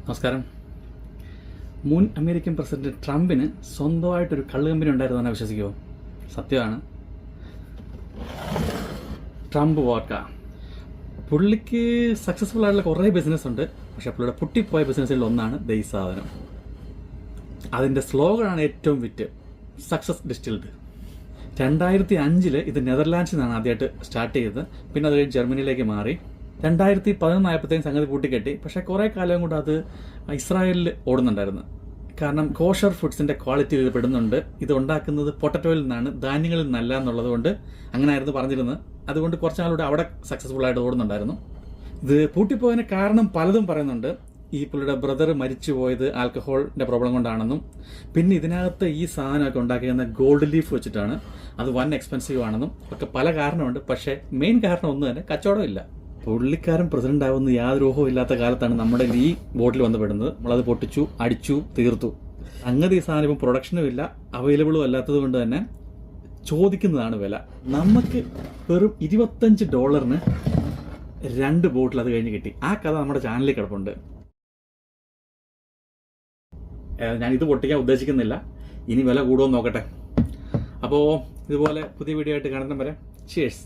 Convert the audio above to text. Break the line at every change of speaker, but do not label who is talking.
നമസ്കാരം. മുൻ American president ട്രംപിന് സ്വന്തമായിട്ടൊരു കള്ള് കമ്പനി ഉണ്ടായിരുന്നെന്ന് വിശ്വസിക്കുമോ? സത്യമാണ്. Trump vodka. പുള്ളിക്ക് സക്സസ്ഫുൾ ആയിട്ടുള്ള കുറേ ബിസിനസ് ഉണ്ട്. പക്ഷേ പുള്ളിയുടെ പൊട്ടിപ്പോയ ബിസിനസ്സിൽ ഒന്നാണ് ഈ സാധനം. അതിൻ്റെ സ്ലോഗനാണ് ഏറ്റവും വിറ്റ്, സക്സസ് ഡിസ്റ്റിൽഡ്. 2005 ഇത് നെതർലാൻഡ്സിൽ നിന്നാണ് ആദ്യമായിട്ട് സ്റ്റാർട്ട് ചെയ്തത്. പിന്നെ അത് കഴിഞ്ഞ് ജർമ്മനിയിലേക്ക് മാറി. 2011 ആയപ്പോഴത്തേക്കും സംഗതി പൂട്ടിക്കെട്ടി. പക്ഷേ കുറേ കാലം കൊണ്ട് അത് ഇസ്രായേലിൽ ഓടുന്നുണ്ടായിരുന്നു. കാരണം കോഷർ ഫുഡ്സിൻ്റെ ക്വാളിറ്റി ഇത് പെടുന്നുണ്ട്. ഇത് ഉണ്ടാക്കുന്നത് പൊട്ടറ്റോയിൽ നിന്നാണ്, ധാന്യങ്ങളിൽ നിന്നല്ല എന്നുള്ളത് കൊണ്ട് അങ്ങനെയായിരുന്നു പറഞ്ഞിരുന്നത്. അതുകൊണ്ട് കുറച്ച് നാളുകൂടെ അവിടെ സക്സസ്ഫുൾ ആയിട്ട് ഓടുന്നുണ്ടായിരുന്നു. ഇത് പൂട്ടിപ്പോയതിന് കാരണം പലതും പറയുന്നുണ്ട്. ഈ പുള്ളിയുടെ ബ്രദർ മരിച്ചു പോയത് ആൽക്കഹോളിൻ്റെ പ്രോബ്ലം കൊണ്ടാണെന്നും, പിന്നെ ഇതിനകത്ത് ഈ സാധനമൊക്കെ ഉണ്ടാക്കിയിരുന്ന ഗോൾഡ് ലീഫ് വെച്ചിട്ടാണ്, അത് വൻ എക്സ്പെൻസീവ് ആണെന്നും ഒക്കെ പല കാരണമുണ്ട്. പക്ഷേ മെയിൻ കാരണം ഒന്നും തന്നെ കച്ചവടമില്ല. പുള്ളിക്കാരൻ പ്രസിഡന്റ് ആവുന്ന യാതൊരു ഊഹവും ഇല്ലാത്ത കാലത്താണ് നമ്മുടെ ഈ ബോട്ടിൽ വന്ന് പെടുന്നത്. നമ്മളത് പൊട്ടിച്ചു, അടിച്ചു, തീർത്തു. സംഗതി ഈ സാധനം ഇപ്പം പ്രൊഡക്ഷനും ഇല്ല, അവൈലബിളും അല്ലാത്തത് കൊണ്ട് തന്നെ ചോദിക്കുന്നതാണ് വില. നമുക്ക് വെറും $25 2 ബോട്ടിൽ അത് കഴിഞ്ഞ് കിട്ടി. ആ കഥ നമ്മുടെ ചാനലിൽ കിടപ്പുണ്ട്. ഞാനിത് പൊട്ടിക്കാൻ ഉദ്ദേശിക്കുന്നില്ല. ഇനി വില കൂടുമോ നോക്കട്ടെ. അപ്പോൾ ഇതുപോലെ പുതിയ വീഡിയോ ആയിട്ട് കാണുന്ന വരെ ചിയേഴ്സ്.